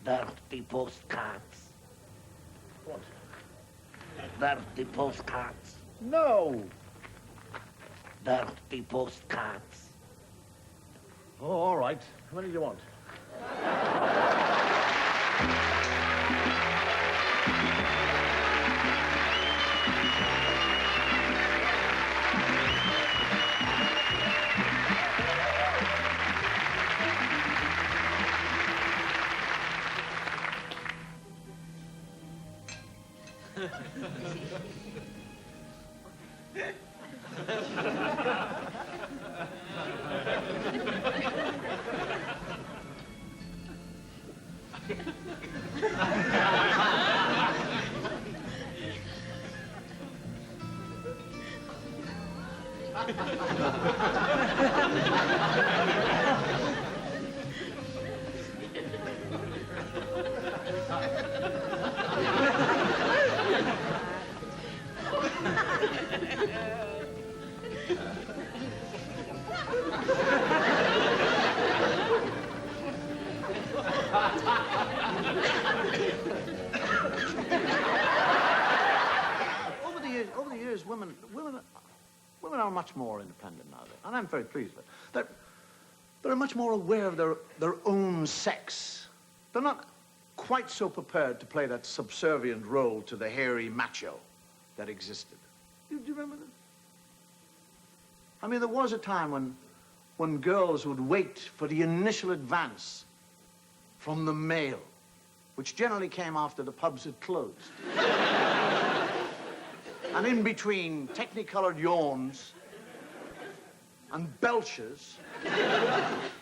Dirty postcards. What? Dirty postcards. No. Dirty postcards. Oh, all right. How many do you want? Over the years, women are much more independent now, and I'm very pleased with it. They're much more aware of their own sex. They're not quite so prepared to play that subservient role to the hairy macho that existed. Do you remember that? I mean, there was a time when girls would wait for the initial advance from the male, which generally came after the pubs had closed. And in between technicolored yawns and belches,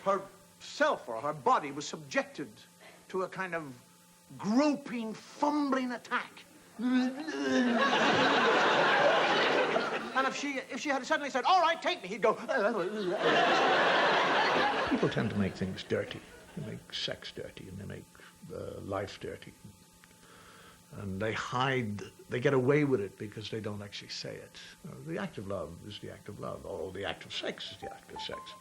herself or her body was subjected to a kind of groping, fumbling attack. And if she had suddenly said, "All right, take me," he'd go. People tend to make things dirty. They make sex dirty, and they make life dirty. And they hide, they get away with it because they don't actually say it. The act of love is the act of love, or the act of sex is the act of sex.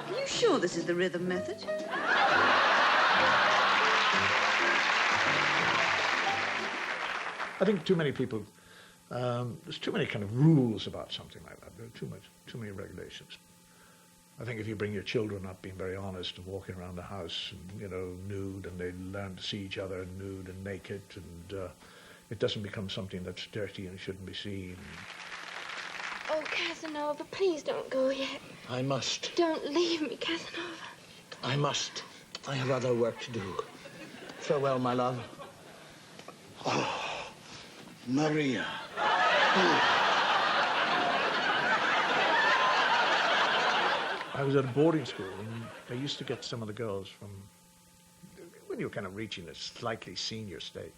Are you sure this is the rhythm method? I think too many people, there's too many kind of rules about something like that. There are too many regulations. I think if you bring your children up being very honest and walking around the house, and, nude, and they learn to see each other nude and naked, and it doesn't become something that's dirty and shouldn't be seen. Oh, Casanova, please don't go yet. I must. Don't leave me, Casanova. I must. I have other work to do. Farewell, my love. Oh, Maria. I was at a boarding school, and they used to get some of the girls from, when you were kind of reaching a slightly senior stage,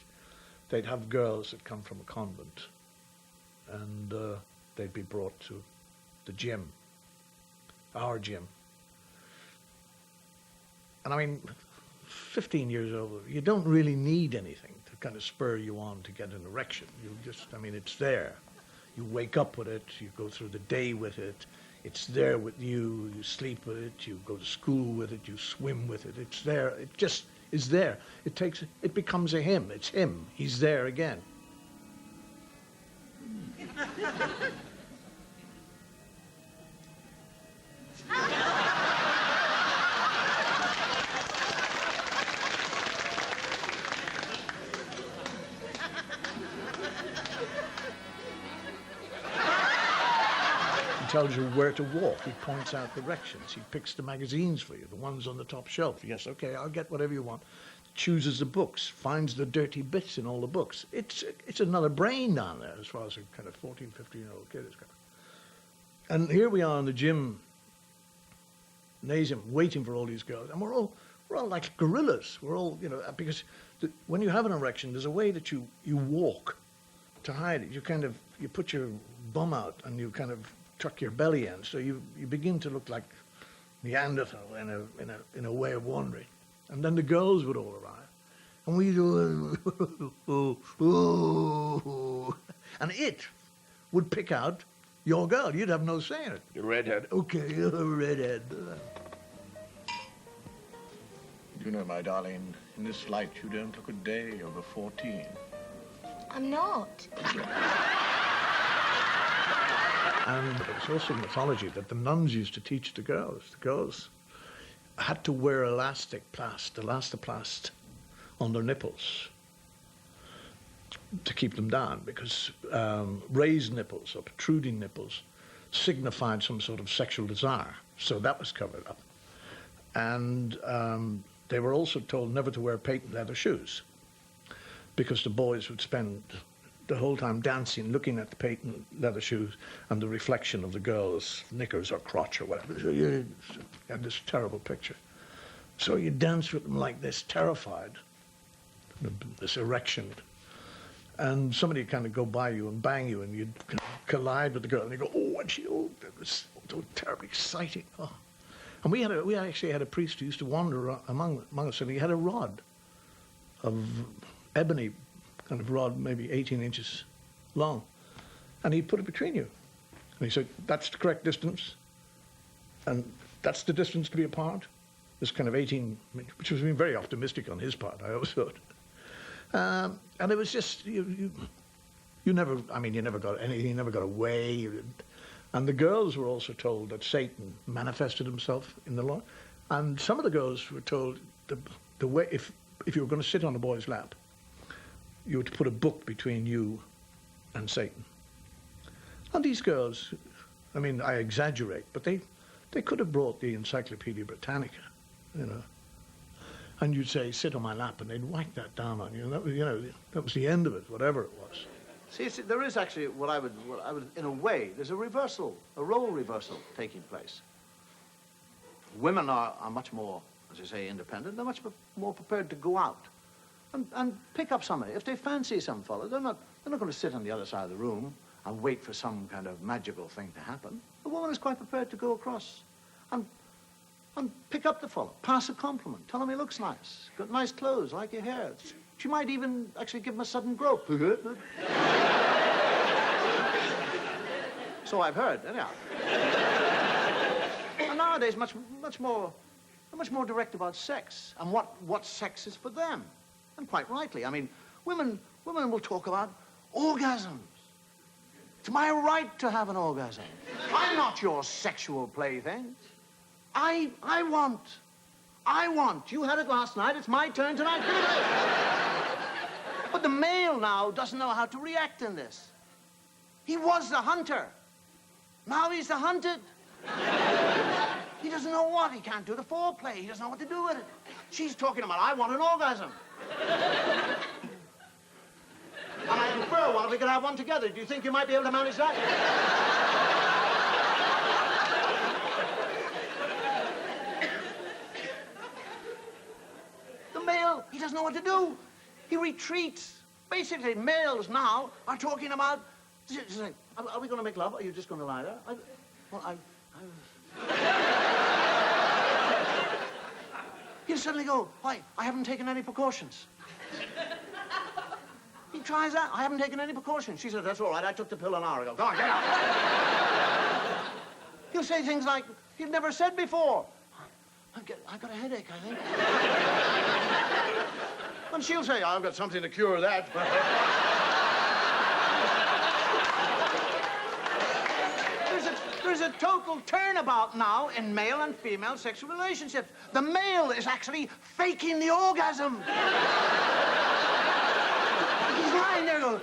they'd have girls that come from a convent, and they'd be brought to the gym, our gym. And I mean, 15 years old, you don't really need anything to kind of spur you on to get an erection. You just, it's there. You wake up with it, you go through the day with it, it's there with you, you sleep with it, you go to school with it, you swim with it, it's there, it just is there. It becomes a him, it's him, he's there again. Tells you where to walk. He points out directions. He picks the magazines for you, the ones on the top shelf. Yes, okay, I'll get whatever you want. Chooses the books, finds the dirty bits in all the books. It's another brain down there as far as a kind of 14, 15-year-old kid is concerned. And here we are in the gymnasium waiting for all these girls, and we're all like gorillas. We're all, because when you have an erection, there's a way that you walk to hide it. You put your bum out and you kind of tuck your belly in, so you begin to look like Neanderthal in a way of wandering. And then the girls would all arrive, and we do, and it would pick out your girl. You'd have no say in it. The redhead. Okay, you're a redhead. You know, my darling, in this light you don't look a day over 14. I'm not. And it's also mythology that the nuns used to teach the girls. The girls had to wear elastoplast on their nipples to keep them down, because raised nipples or protruding nipples signified some sort of sexual desire. So that was covered up. And they were also told never to wear patent leather shoes, because the boys would spend the whole time dancing, looking at the patent leather shoes and the reflection of the girl's knickers or crotch or whatever. So you had this terrible picture. So you dance with them like this, terrified, this erection. And somebody would kind of go by you and bang you, and you'd collide with the girl, and you go, oh, and that was so terribly exciting. Oh. And we actually had a priest who used to wander among us, and he had a rod of ebony, kind of rod, maybe 18 inches long, and he'd put it between you. And he said, that's the correct distance, and that's the distance to be apart. This kind of 18, which was being very optimistic on his part, I always thought. And it was just, you never got anything, you never got away. And the girls were also told that Satan manifested himself in the law. And some of the girls were told the way, if you were going to sit on a boy's lap, you were to put a book between you and Satan. And these girls, I mean, I exaggerate, but they could have brought the Encyclopedia Britannica, you know. And you'd say, sit on my lap, and they'd whack that down on you. And that was the end of it, whatever it was. See, there is actually what I would, in a way, there's a reversal, a role reversal taking place. Women are much more, as you say, independent. They're much more prepared to go out and pick up somebody. If they fancy some fellow, they're not going to sit on the other side of the room and wait for some kind of magical thing to happen. The woman is quite prepared to go across and pick up the fellow, pass a compliment, tell him he looks nice, got nice clothes, like your hair. She might even actually give him a sudden grope. So I've heard, anyhow. And nowadays, much more direct about sex and what sex is for them, and quite rightly. I mean, women will talk about orgasms. It's my right to have an orgasm. I'm not your sexual plaything. I want. You had it last night. It's my turn tonight. But the male now doesn't know how to react in this. He was the hunter. Now he's the hunted. He doesn't know what. He can't do the foreplay. He doesn't know what to do with it. She's talking about, I want an orgasm. And I prefer one if we could have one together. Do you think you might be able to manage that? The male, he doesn't know what to do. He retreats. Basically, males now are talking about, are we going to make love? Or are you just going to lie there? He'll suddenly go, why, I haven't taken any precautions. He tries that. I haven't taken any precautions. She says, that's all right. I took the pill an hour ago. Go on, get out. He'll say things like he'd never said before. I've got a headache, I think. And she'll say, I've got something to cure that. There's a total turnabout now in male and female sexual relationships. The male is actually faking the orgasm. He's lying there going,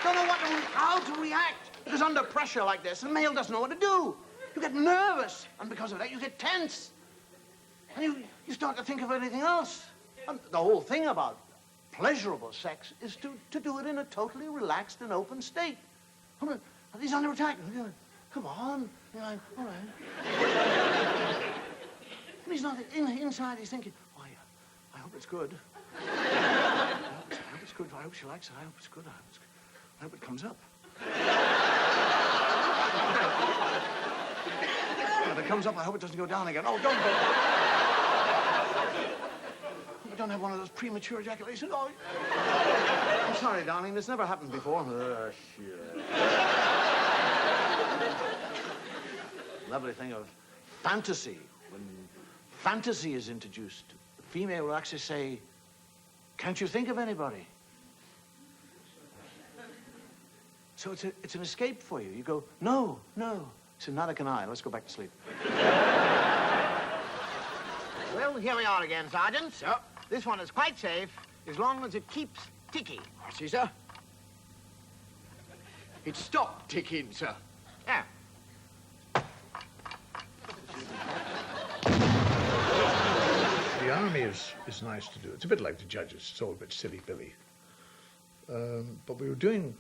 don't know how to react, because under pressure like this, the male doesn't know what to do. You get nervous, and because of that, you get tense. And you start to think of anything else. And the whole thing about pleasurable sex is to do it in a totally relaxed and open state. He's under attack. Come on. You're like, all right. And he's not, inside he's thinking, oh, yeah, I hope it's good. I hope it's good. I hope she likes it. I hope it's good. I hope it comes up. If it comes up, I hope it doesn't go down again. Oh, don't go. I don't have one of those premature ejaculations. Oh, I'm sorry, darling. This never happened before. Shit. Lovely thing of fantasy. When fantasy is introduced, the female will actually say, "Can't you think of anybody?" So it's an escape for you. You go, "No, no." So neither can I. Let's go back to sleep. Well, here we are again, Sergeant. So, this one is quite safe as long as it keeps ticking. I see, sir. It stopped ticking, sir. Yeah. The army is nice to do. It's a bit like the judges. It's all a bit silly-billy. But we were doing...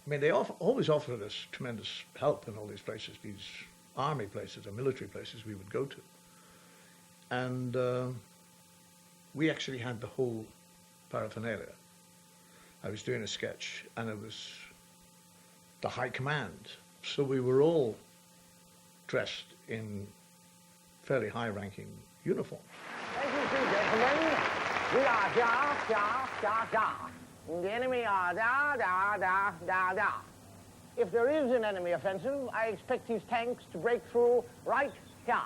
I mean, they always offered us tremendous help in all these places, these army places or military places we would go to. And we actually had the whole paraphernalia. I was doing a sketch, and it was the high command. So we were all dressed in fairly high-ranking uniform. Thank you, gentlemen. We are da, da, da, da. The enemy are da, da, da, da, da. If there is an enemy offensive, I expect these tanks to break through right here.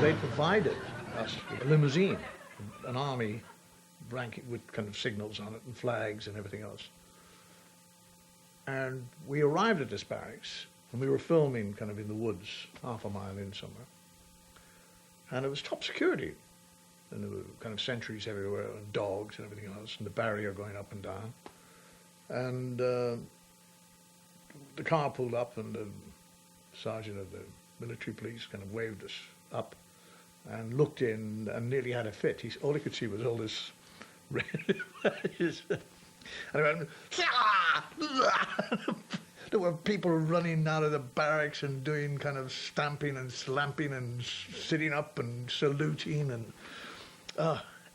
They provided us with a limousine, an army ranking with kind of signals on it and flags and everything else. And we arrived at this barracks, and we were filming kind of in the woods, half a mile in somewhere. And it was top security. And there were kind of sentries everywhere, and dogs and everything else, and the barrier going up and down. And the car pulled up, and the sergeant of the military police kind of waved us up and looked in and nearly had a fit. All he could see was all this red. And I went, there were people running out of the barracks and doing kind of stamping and slamping and sitting up and saluting,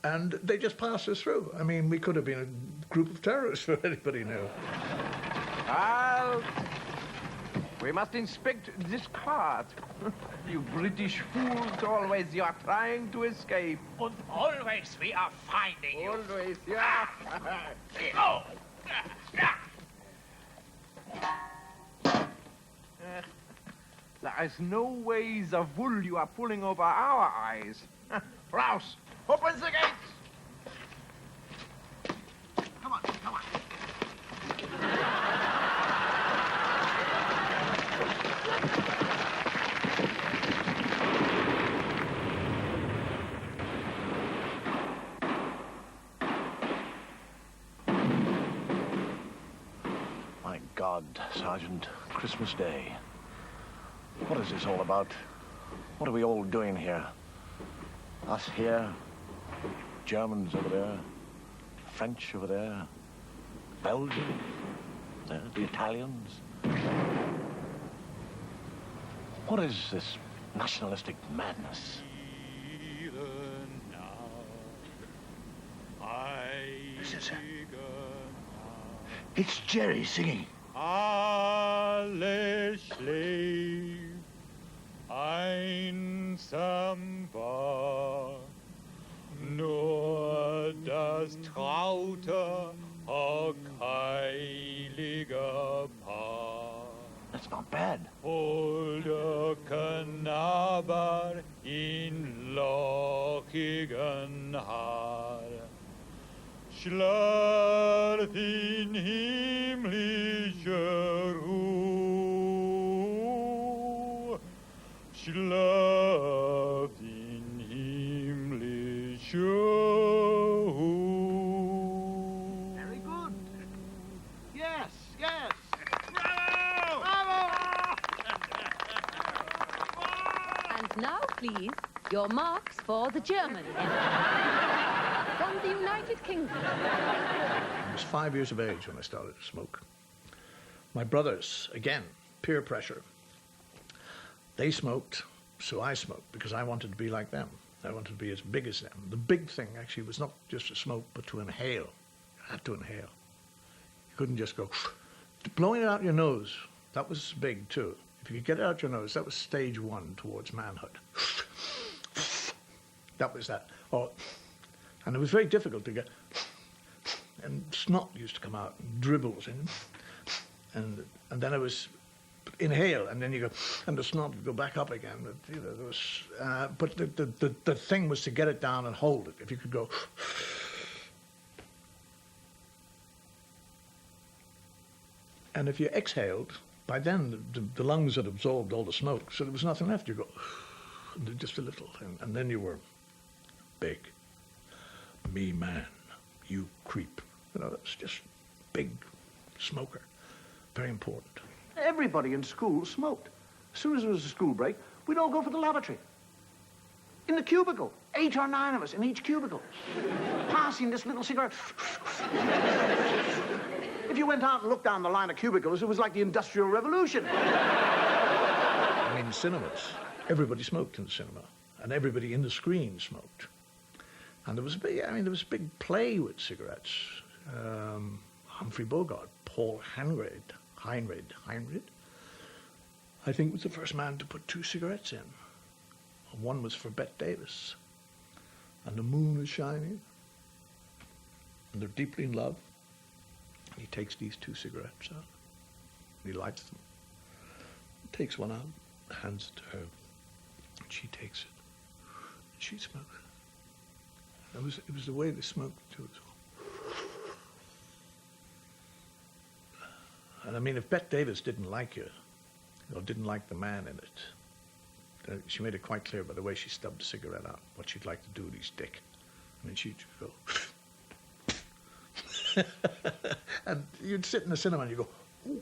and they just passed us through. I mean, we could have been a group of terrorists for anybody knew. We must inspect this cart. You British fools, always you are trying to escape. And always we are finding you. Always, yeah. Oh! There is no way the wool you are pulling over our eyes. Rouse, open the gates! Come on, come on. My God, Sergeant, Christmas Day. What is this all about? What are we all doing here? Us here, Germans over there, French over there, Belgium, there, the Italians. What is this nationalistic madness? Listen, sir. It's Jerry singing. Alle schläft einsam war, nur das traute, heilige Paar. That's not bad. Holde Knaber in lockigen Haar, schlaf in himmlischer Ruhe, schlaf in himmlischer Ruhe. Very good. Yes, yes. Bravo! Bravo! And now, please, your marks for the German from the United Kingdom. I was 5 years of age when I started to smoke. My brothers, again, peer pressure. They smoked, so I smoked, because I wanted to be like them. I wanted to be as big as them. The big thing, actually, was not just to smoke, but to inhale. You had to inhale. You couldn't just go... Blowing it out your nose That was big too. If you could get it out your nose, that was stage one towards manhood. That was that. Oh, and it was very difficult to get. And snot used to come out, and dribbles in, and then it was inhale, and then you go, and the snot would go back up again. But, you know, there was, but the thing was to get it down and hold it. If you could go. And if you exhaled, by then the lungs had absorbed all the smoke, so there was nothing left. You go, just a little, and then you were big. Me man, you creep. You know, that's just big smoker. Very important. Everybody in school smoked. As soon as there was a school break, we'd all go for the lavatory. In the cubicle, 8 or 9 of us in each cubicle, passing this little cigarette. If you went out and looked down the line of cubicles, it was like the Industrial Revolution. I mean, cinemas. Everybody smoked in the cinema, and everybody in the screen smoked. And there was a big play with cigarettes. Humphrey Bogart, Paul Heinrich, I think was the first man to put 2 cigarettes in. One was for Bette Davis. And the moon is shining. And they're deeply in love. And he takes these 2 cigarettes out. And he lights them. Takes one out, hands it to her. And she takes it. And she smokes. It was the way they smoked too as well. And I mean, if Bette Davis didn't like you, or didn't like the man in it, she made it quite clear by the way she stubbed the cigarette out, what she'd like to do with his dick. I mean, she'd go, and you'd sit in the cinema and you go, ooh.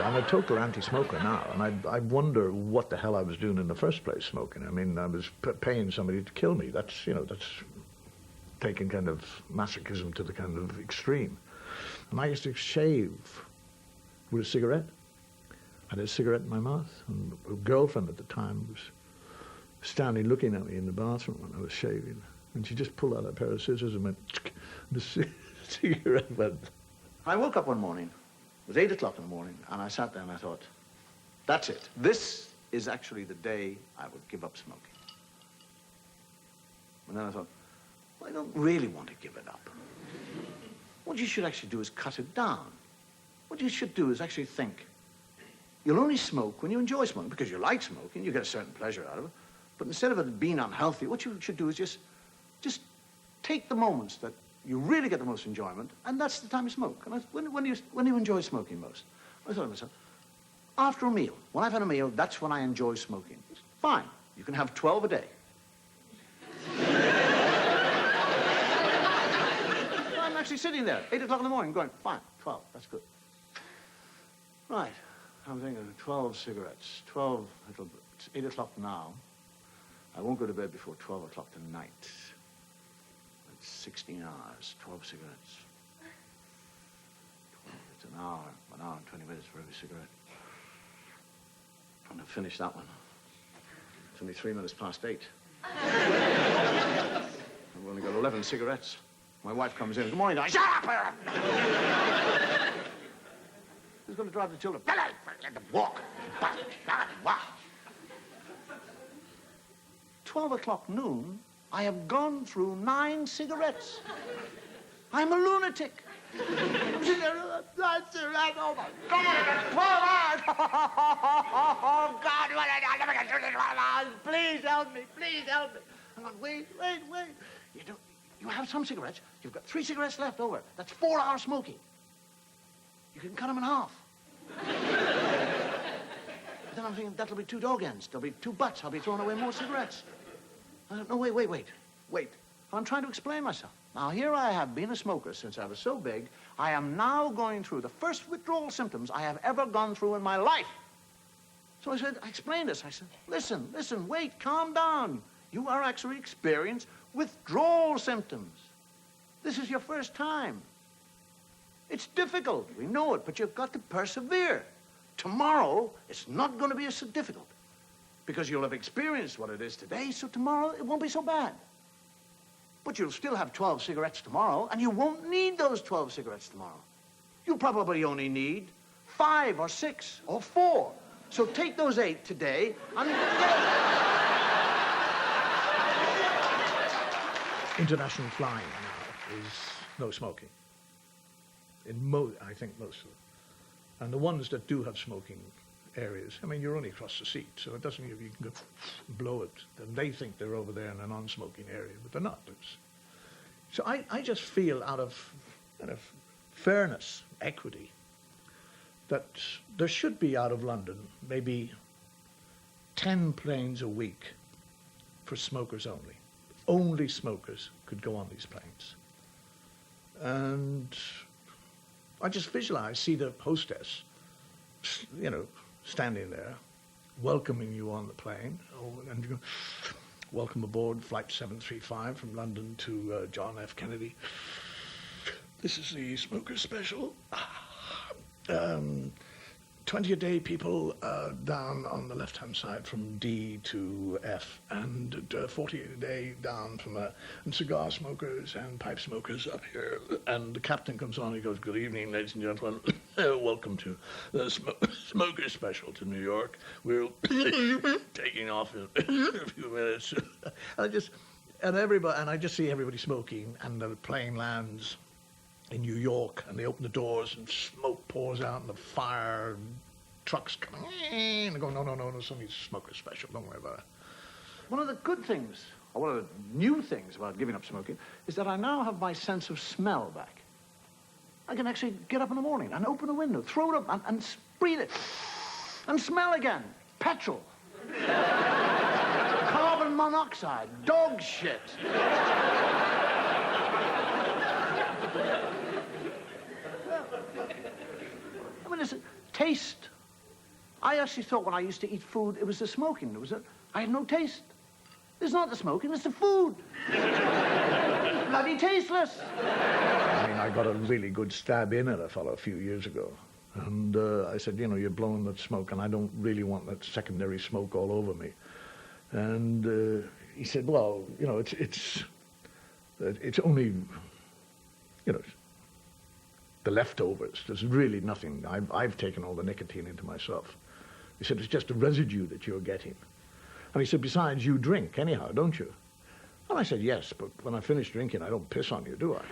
I'm a total anti-smoker now, and I wonder what the hell I was doing in the first place smoking. I mean, I was paying somebody to kill me. That's taking kind of masochism to the kind of extreme. And I used to shave with a cigarette. I had a cigarette in my mouth, and a girlfriend at the time was standing looking at me in the bathroom when I was shaving, and she just pulled out a pair of scissors and went, and the cigarette went. I woke up one morning. It was 8 o'clock in the morning, and I sat there and I thought, that's it. This is actually the day I would give up smoking. And then I thought, well, I don't really want to give it up. What you should actually do is cut it down. What you should do is actually think, you'll only smoke when you enjoy smoking, because you like smoking, you get a certain pleasure out of it. But instead of it being unhealthy, what you should do is just take the moments that you really get the most enjoyment, and that's the time you smoke. And when do you enjoy smoking most? I thought to myself, after a meal. When I've had a meal, that's when I enjoy smoking. It's fine. You can have 12 a day. I'm actually sitting there, 8 o'clock in the morning, going, fine, 12, that's good. Right, I'm thinking 12 cigarettes, 12, it's 8 o'clock now. I won't go to bed before 12 o'clock tonight. 16 hours, 12 cigarettes. 12, it's an hour and 20 minutes for every cigarette. I'm going to finish that one. It's only 3 minutes past 8. I've only got 11 cigarettes. My wife comes in. Good morning, Di. Shut up! Who's going to drive the children? Walk. 12 o'clock noon. I have gone through 9 cigarettes. I'm a lunatic. I'm sitting there, 9 cigarettes, oh my God, 12 hours. Oh God, what I never get through this 12 hours. Please help me, please help me. I'm going, wait. You have some cigarettes. You've got 3 cigarettes left over. That's 4 hours smoking. You can cut them in half. But then I'm thinking, that'll be 2 dog ends. There'll be 2 butts. I'll be throwing away more cigarettes. No, wait. I'm trying to explain myself. Now, here I have been a smoker since I was so big. I am now going through the first withdrawal symptoms I have ever gone through in my life. So So I explained this. I said, listen, wait, calm down. You are actually experiencing withdrawal symptoms. This is your first time. It's difficult, we know it, but you've got to persevere. Tomorrow, it's not going to be so difficult because you'll have experienced what it is today, so tomorrow it won't be so bad. But you'll still have 12 cigarettes tomorrow, and you won't need those 12 cigarettes tomorrow. You probably only need 5 or 6 or 4. So take those 8 today and International flying now is no smoking. I think most of them. And the ones that do have smoking areas, I mean, you're only across the seat, so it doesn't mean you can go blow it. And they think they're over there in a non-smoking area, but they're not. So I just feel out of kind of fairness, equity, that there should be out of London maybe 10 planes a week for smokers only. Only smokers could go on these planes. And I just visualize, see the hostess, you know, standing there, welcoming you on the plane, and you go, welcome aboard Flight 735 from London to John F. Kennedy. This is the smoker special. 20 a day people down on the left-hand side from D to F, and 40 a day down from and cigar smokers and pipe smokers up here. And the captain comes on, he goes, good evening, ladies and gentlemen. Welcome to the smoker special to New York. We're taking off in a few minutes. And I just see everybody smoking, and the plane lands in New York, and they open the doors, and smoke pours out, and the fire trucks come in, and go, no, somebody's smoker special, don't worry about it. one of the good things, or one of the new things about giving up smoking, is that I now have my sense of smell back. I can actually get up in the morning and open a window, throw it up, and breathe it, and smell again. Petrol. Carbon monoxide. Dog shit. I mean, it's a taste. I actually thought when I used to eat food, it was the smoking. I had no taste. It's not the smoking, it's the food. Bloody tasteless. I mean, I got a really good stab in at a fellow a few years ago. And I said, you know, you're blowing that smoke, and I don't really want that secondary smoke all over me. And he said, well, you know, it's only, you know, the leftovers. There's really nothing. I've taken all the nicotine into myself. He said, it's just a residue that you're getting. And he said, besides, you drink anyhow, don't you? And I said, yes, but when I finish drinking, I don't piss on you, do I?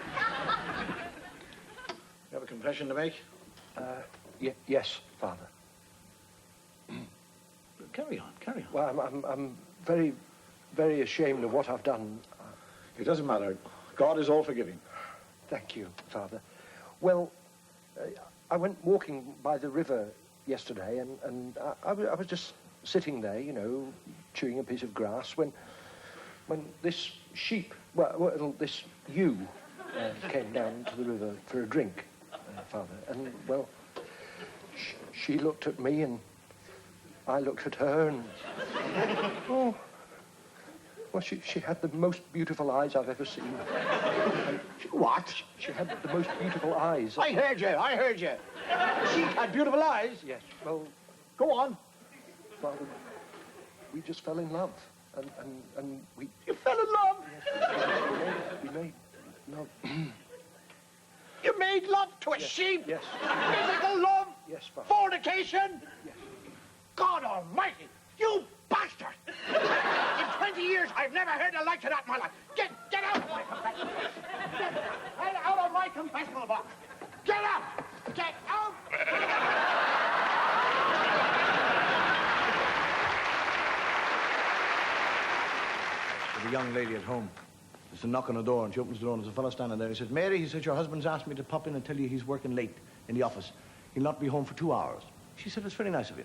You have a confession to make? Yes, Father. Carry on. Well, I'm very, very ashamed of what I've done. It doesn't matter. God is all forgiving. Thank you, Father. Well, I went walking by the river yesterday, and I was just sitting there, you know, chewing a piece of grass, when this sheep, this ewe came down to the river for a drink, Father. And, well, she looked at me, and I looked at her, and, oh, well, she had the most beautiful eyes I've ever seen. What? She had the most beautiful eyes. I heard you. She had beautiful eyes. Yes, well, Go on. Father, we just fell in love, and we... You fell in love? Yes, we made love. You made love to a sheep? Yes. Physical love? Yes, Father. Fornication? Yes. God almighty, you bastard! In 20 years, I've never heard the like of that in my life. Get out of my confessional box. Get out of my confessional box. Get out! Get out! There's a young lady at home. There's a knock on the door, and she opens the door, and there's a fellow standing there. He says, Mary, he said, your husband's asked me to pop in and tell you he's working late in the office. He'll not be home for 2 hours. She said, it's very nice of you.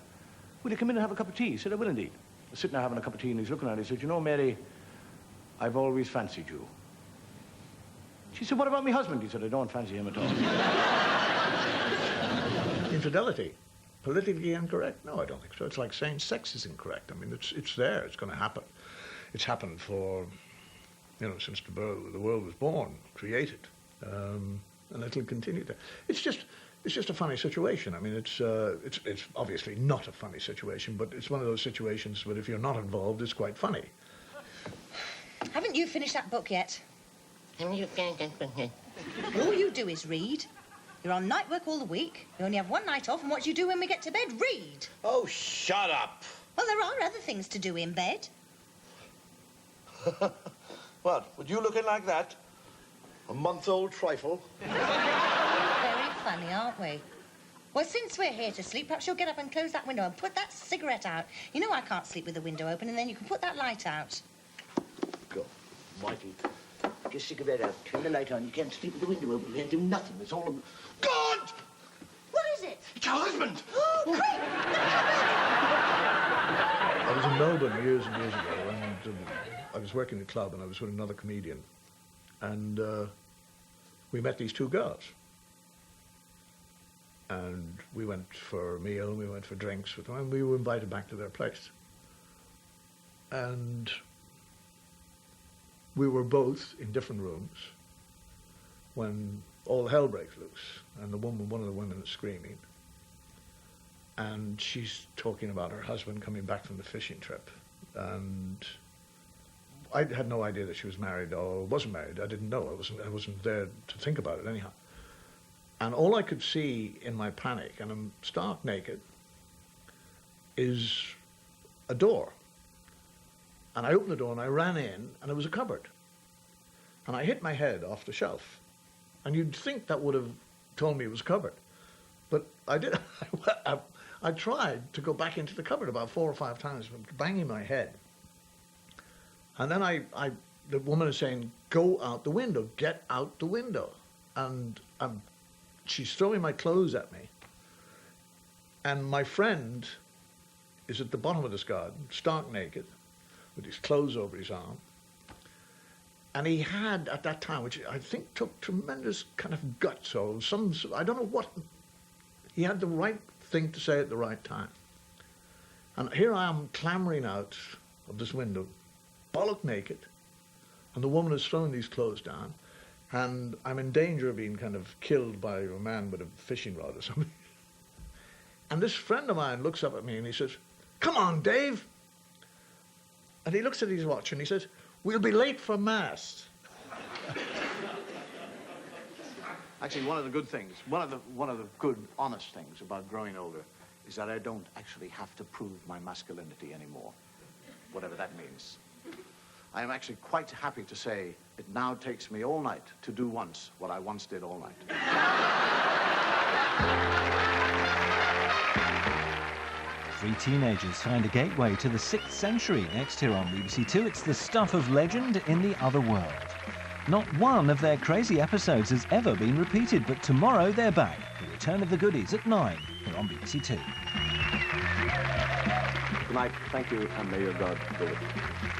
Will you come in and have a cup of tea? He said, I will indeed. I was sitting there having a cup of tea, and he's looking at her. He said, you know, Mary, I've always fancied you. She said, what about my husband? He said, I don't fancy him at all. Infidelity. politically incorrect? No, I don't think so. It's like saying sex is incorrect. I mean, it's there. It's going to happen. It's happened for, since the world was born, created, and it'll continue to. It's just a funny situation. I mean, it's obviously not a funny situation, but it's one of those situations where if you're not involved, it's quite funny. Haven't you finished that book yet? Haven't you finished that book yet? All you do is read. You're on night work all the week. You only have one night off, and what do you do when we get to bed? Read. Oh, shut up. Well, there are other things to do in bed. What, would you looking like that? A month-old trifle? Very funny, aren't we? Well, since we're here to sleep, perhaps you'll get up and close that window and put that cigarette out. You know I can't sleep with the window open, and then you can put that light out. Go, mighty. Get your cigarette out, turn the light on. You can't sleep with the window open. You can't do nothing. It's all... God! What is it? It's your husband! Oh, quick! I was in Melbourne years and years ago, and I was working in a club, and I was with another comedian, and we met these two girls. And we went for a meal, and we went for drinks with them, and we were invited back to their place. And we were both in different rooms when all hell breaks loose, and one of the women is screaming. And she's talking about her husband coming back from the fishing trip. And I had no idea that she was married or wasn't married. I didn't know. I wasn't there to think about it anyhow. And all I could see in my panic, and I'm stark naked, is a door. And I opened the door and I ran in, and there was a cupboard. And I hit my head off the shelf. And you'd think that would have told me it was a cupboard. But I did. I tried to go back into the cupboard about 4 or 5 times, banging my head. And then the woman is saying, go out the window, get out the window. And she's throwing my clothes at me. And my friend is at the bottom of this garden, stark naked, with his clothes over his arm. And he had, at that time, which I think took tremendous kind of guts or I don't know what, he had the right thing to say at the right time. And here I am clambering out of this window, bollock naked, and the woman is throwing these clothes down, and I'm in danger of being kind of killed by a man with a fishing rod or something. And this friend of mine looks up at me and he says, come on, Dave. And he looks at his watch and he says, we'll be late for Mass. Actually, one of the good things, one of the good, honest things about growing older is that I don't actually have to prove my masculinity anymore, whatever that means. I am actually quite happy to say it now takes me all night to do once what I once did all night. 3 teenagers find a gateway to the 6th century. Next here on BBC Two, it's the stuff of legend in the other world. Not one of their crazy episodes has ever been repeated, but tomorrow they're back. The return of the goodies at 9 here on BBC Two. Good night. Thank you, and may your God go with you.